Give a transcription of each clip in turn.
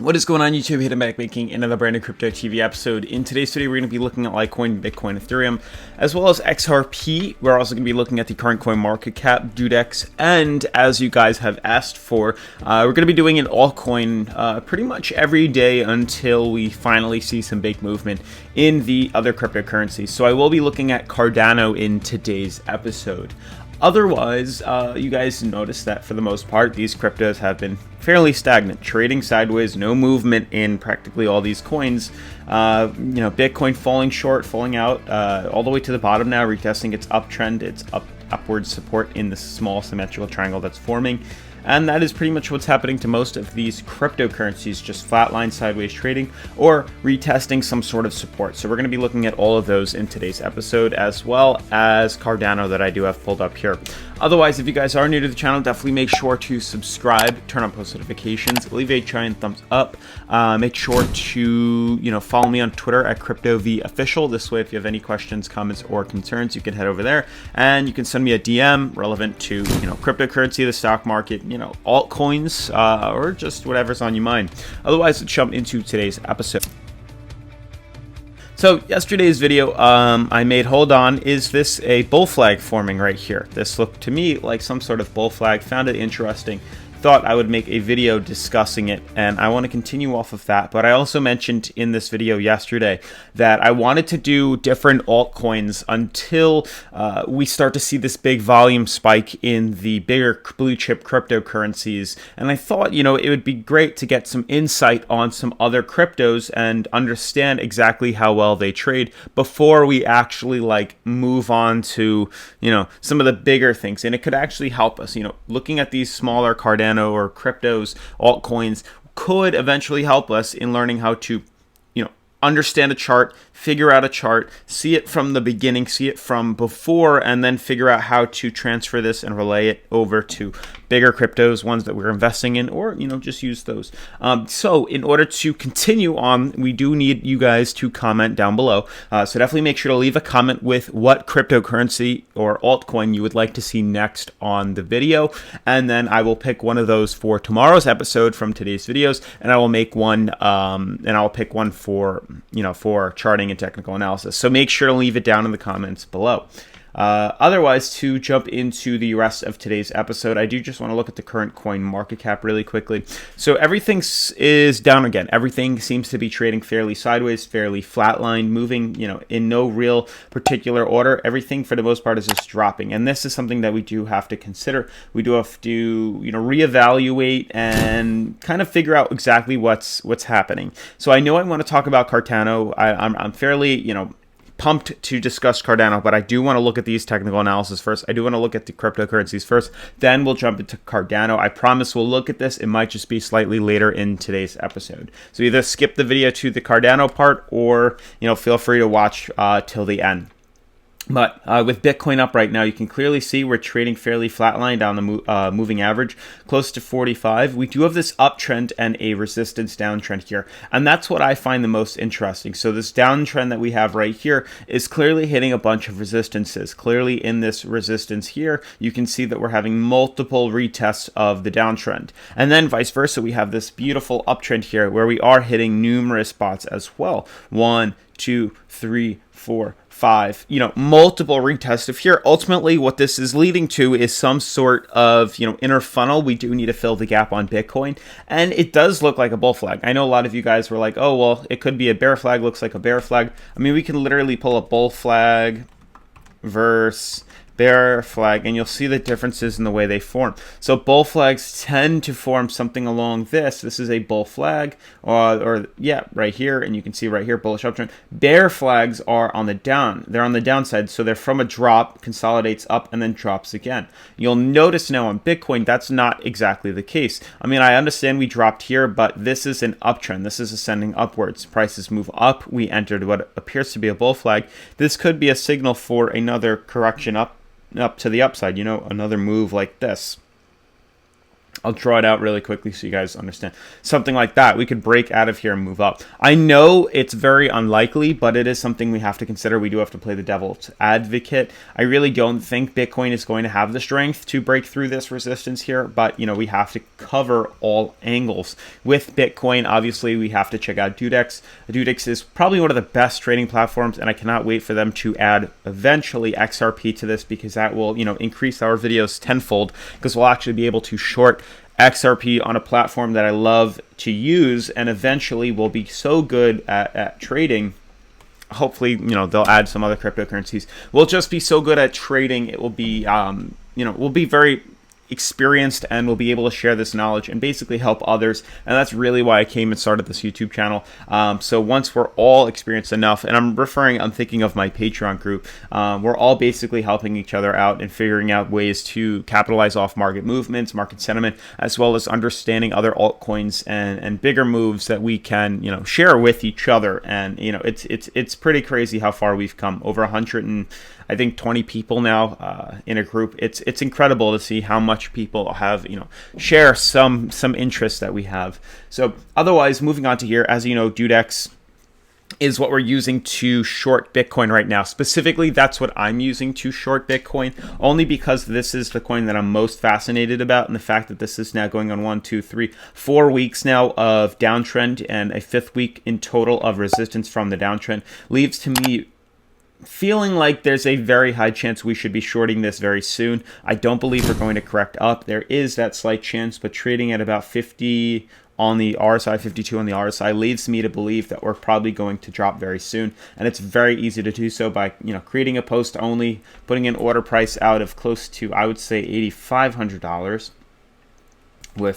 What is going on YouTube? Hitting back making another brand new Crypto TV episode. In today's video, we're going to be looking at Litecoin, Bitcoin, Ethereum, as well as XRP. We're also going to be looking at the current coin market cap, DueDEX, and as you guys have asked for, we're going to be doing an altcoin pretty much every day until we finally see some big movement in the other cryptocurrencies. So I will be looking at Cardano in today's episode. Otherwise, you guys notice that for the most part, these cryptos have been fairly stagnant, trading sideways, no movement in practically all these coins. Bitcoin falling short, falling out, all the way to the bottom now, retesting its uptrend, its upward support in the small symmetrical triangle that's forming. And that is pretty much what's happening to most of these cryptocurrencies, just flatline sideways trading or retesting some sort of support. So we're going to be looking at all of those in today's episode, as well as Cardano that I do have pulled up here. Otherwise, if you guys are new to the channel, definitely make sure to subscribe, turn on post notifications, leave a giant thumbs up. Make sure to follow me on Twitter at CryptoVOfficial. This way, if you have any questions, comments, or concerns, you can head over there and you can send me a DM relevant to cryptocurrency, the stock market, altcoins, or just whatever's on your mind. Otherwise, let's jump into today's episode. So yesterday's video I made, hold on, is this a bull flag forming right here? This looked to me like some sort of bull flag, found it interesting. Thought I would make a video discussing it, and I want to continue off of that. But I also mentioned in this video yesterday that I wanted to do different altcoins until we start to see this big volume spike in the bigger blue chip cryptocurrencies. And I thought, it would be great to get some insight on some other cryptos and understand exactly how well they trade before we actually move on to, some of the bigger things. And it could actually help us, looking at these smaller Cardano or cryptos, altcoins, could eventually help us in learning how to, understand a chart, figure out a chart, see it from the beginning, see it from before, and then figure out how to transfer this and relay it over to bigger cryptos, ones that we're investing in, or, just use those. So in order to continue on, we do need you guys to comment down below. So definitely make sure to leave a comment with what cryptocurrency or altcoin you would like to see next on the video. And then I will pick one of those for tomorrow's episode from today's videos. And I will make one, and I'll pick one for charting and technical analysis. So make sure to leave it down in the comments below. Otherwise, to jump into the rest of today's episode, I do just want to look at the current coin market cap really quickly. So everything is down again. Everything seems to be trading fairly sideways, fairly flatline, moving, in no real particular order. Everything for the most part is just dropping. And this is something that we do have to consider. We do have to, reevaluate and kind of figure out exactly what's happening. So I know I want to talk about Cardano. I'm fairly, pumped to discuss Cardano, but I do want to look at these technical analysis first. I do want to look at the cryptocurrencies first, then we'll jump into Cardano. I promise we'll look at this. It might just be slightly later in today's episode. So either skip the video to the Cardano part or, feel free to watch till the end. But with Bitcoin up right now, you can clearly see we're trading fairly flatline down the moving average, close to 45. We do have this uptrend and a resistance downtrend here, and that's what I find the most interesting. So this downtrend that we have right here is clearly hitting a bunch of resistances. Clearly in this resistance here, you can see that we're having multiple retests of the downtrend. And then vice versa, we have this beautiful uptrend here where we are hitting numerous spots as well. 1, 2, 3, 4, 5, multiple retests of here. Ultimately, what this is leading to is some sort of, inner funnel. We do need to fill the gap on Bitcoin, and it does look like a bull flag. I know a lot of you guys were like, oh, well, it could be a bear flag, looks like a bear flag. I mean, we can literally pull a bull flag versus bear flag, and you'll see the differences in the way they form. So bull flags tend to form something along this. This is a bull flag, or right here, and you can see right here, bullish uptrend. Bear flags are on the down. They're on the downside, so they're from a drop, consolidates up, and then drops again. You'll notice now on Bitcoin, that's not exactly the case. I mean, I understand we dropped here, but this is an uptrend. This is ascending upwards. Prices move up. We entered what appears to be a bull flag. This could be a signal for another correction up to the upside, another move like this. I'll draw it out really quickly so you guys understand. Something like that, we could break out of here and move up. I know it's very unlikely, but it is something we have to consider. We do have to play the devil's advocate. I really don't think Bitcoin is going to have the strength to break through this resistance here, but we have to cover all angles. With Bitcoin, obviously, we have to check out DueDEX. DueDEX is probably one of the best trading platforms, and I cannot wait for them to add eventually XRP to this, because that will, increase our videos tenfold, because we'll actually be able to short XRP on a platform that I love to use, and eventually will be so good at trading. Hopefully, they'll add some other cryptocurrencies. We'll just be so good at trading. It will be, we'll be very experienced, and will be able to share this knowledge and basically help others. And that's really why I came and started this YouTube channel. So once we're all experienced enough, and I'm thinking of my Patreon group, we're all basically helping each other out and figuring out ways to capitalize off market movements, market sentiment, as well as understanding other altcoins and bigger moves that we can, share with each other. And, it's pretty crazy how far we've come. Over 120 people now in a group. It's incredible to see how much people have, share some interest that we have. So otherwise, moving on to here, as you know, DueDEX is what we're using to short Bitcoin right now. Specifically, that's what I'm using to short Bitcoin, only because this is the coin that I'm most fascinated about, and the fact that this is now going on 1, 2, 3, 4 weeks now of downtrend, and a 5th week in total of resistance from the downtrend leaves to me feeling like there's a very high chance we should be shorting this very soon. I don't believe we're going to correct up. There is that slight chance, but trading at about 50 on the RSI, 52 on the RSI, leads me to believe that we're probably going to drop very soon. And it's very easy to do so by, creating a post only, putting an order price out of close to, I would say, $8,500.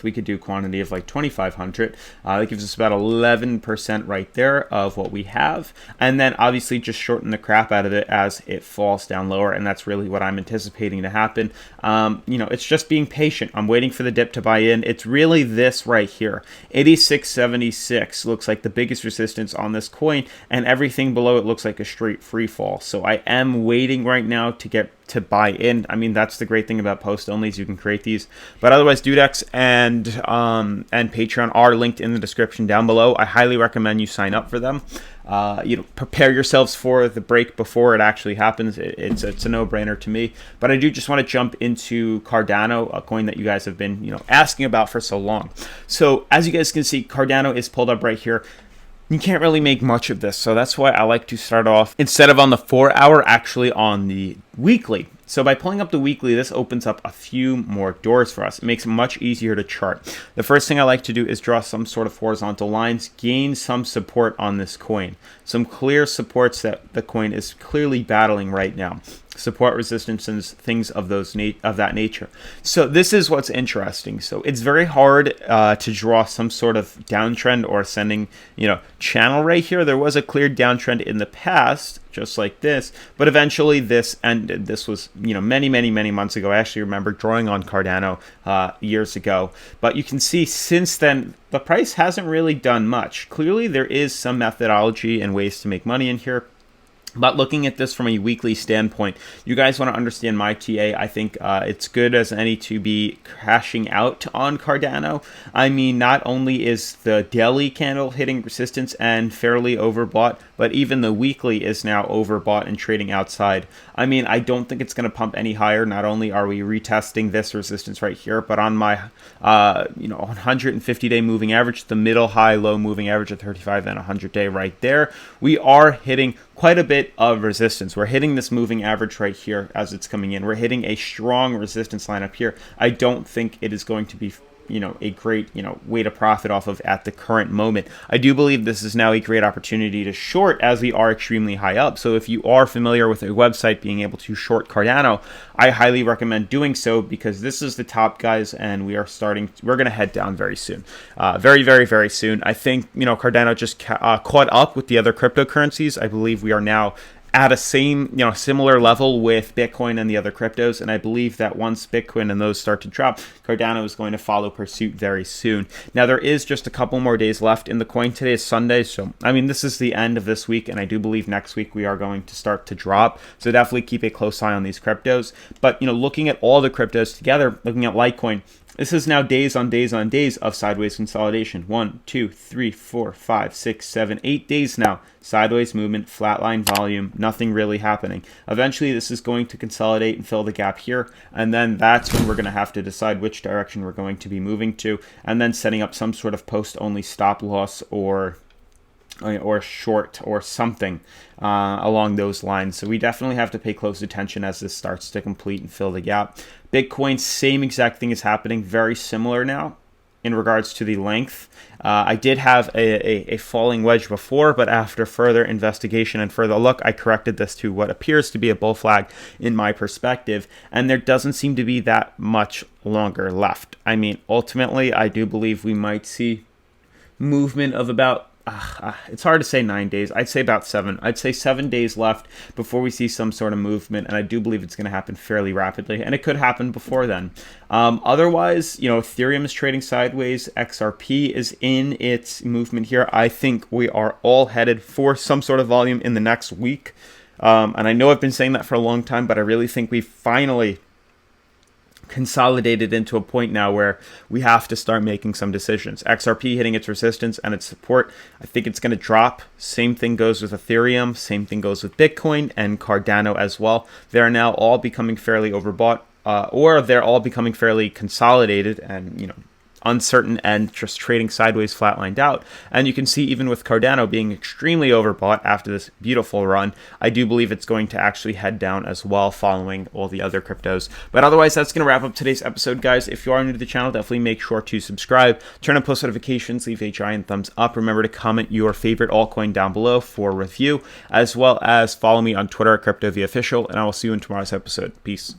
We could do quantity of like 2,500. That gives us about 11% right there of what we have, and then obviously just shorten the crap out of it as it falls down lower, and that's really what I'm anticipating to happen. It's just being patient. I'm waiting for the dip to buy in. It's really this right here, 86.76 looks like the biggest resistance on this coin, and everything below it looks like a straight free fall. So I am waiting right now to buy in. I mean, that's the great thing about post onlys. You can create these, but otherwise DueDEX and Patreon are linked in the description down below. I highly recommend you sign up for them. Prepare yourselves for the break before it actually happens. It's a no-brainer to me. But I do just want to jump into Cardano, a coin that you guys have been asking about for so long. So as you guys can see, Cardano is pulled up right here. You can't really make much of this, so that's why I like to start off, instead of on the 4-hour, actually on the weekly. So by pulling up the weekly, this opens up a few more doors for us. It makes it much easier to chart. The first thing I like to do is draw some sort of horizontal lines, gain some support on this coin. Some clear supports that the coin is clearly battling right now. Support, resistances, things of that nature. So this is what's interesting. So it's very hard to draw some sort of downtrend or ascending, channel right here. There was a clear downtrend in the past, just like this, but eventually this ended. This was, many months ago. I actually remember drawing on Cardano years ago, but you can see since then the price hasn't really done much. Clearly there is some methodology and ways to make money in here. But looking at this from a weekly standpoint, you guys want to understand my TA. I think it's good as any to be crashing out on Cardano. I mean, not only is the daily candle hitting resistance and fairly overbought, but even the weekly is now overbought and trading outside. I mean, I don't think it's going to pump any higher. Not only are we retesting this resistance right here, but on my 150-day moving average, the middle, high, low moving average of 35 and 100-day right there, we are hitting quite a bit of resistance. We're hitting this moving average right here as it's coming in. We're hitting a strong resistance line up here. I don't think it is going to be a great, way to profit off of at the current moment. I do believe this is now a great opportunity to short as we are extremely high up. So if you are familiar with a website being able to short Cardano, I highly recommend doing so, because this is the top, guys, and we're going to head down very soon. Very, very, very soon. I think, Cardano just caught up with the other cryptocurrencies. I believe we are now at a similar level with Bitcoin and the other cryptos, and I believe that once Bitcoin and those start to drop, Cardano is going to follow pursuit very soon. Now, there is just a couple more days left in the coin. Today is Sunday, so I mean, this is the end of this week, and I do believe next week we are going to start to drop, so definitely keep a close eye on these cryptos. But looking at all the cryptos together, looking at Litecoin, This is now days on days on days of sideways consolidation. 1, 2, 3, 4, 5, 6, 7, 8 days now. Sideways movement, flatline volume, nothing really happening. Eventually, this is going to consolidate and fill the gap here, and then that's when we're going to have to decide which direction we're going to be moving to, and then setting up some sort of post-only stop loss or short or something along those lines. So we definitely have to pay close attention as this starts to complete and fill the gap. Bitcoin, same exact thing is happening, very similar now in regards to the length. I did have a falling wedge before, but after further investigation and further look, I corrected this to what appears to be a bull flag in my perspective, and there doesn't seem to be that much longer left. I mean, ultimately, I do believe we might see movement of about it's hard to say 9 days. I'd say about 7. I'd say 7 days left before we see some sort of movement, and I do believe it's going to happen fairly rapidly, and it could happen before then. Otherwise, Ethereum is trading sideways. XRP is in its movement here. I think we are all headed for some sort of volume in the next week, and I know I've been saying that for a long time, but I really think we finally consolidated into a point now where we have to start making some decisions. XRP hitting its resistance and its support. I think it's going to drop. Same thing goes with Ethereum. Same thing goes with Bitcoin and Cardano as well. They're now all becoming fairly overbought, or they're all becoming fairly consolidated and, uncertain and just trading sideways, flatlined out. And you can see even with Cardano being extremely overbought after this beautiful run, I do believe it's going to actually head down as well following all the other cryptos. But otherwise, that's going to wrap up today's episode, guys. If you are new to the channel, definitely make sure to subscribe, turn on post notifications, leave a giant thumbs up. Remember to comment your favorite altcoin down below for review, as well as follow me on Twitter at CryptoVOfficial, and I will see you in tomorrow's episode. Peace.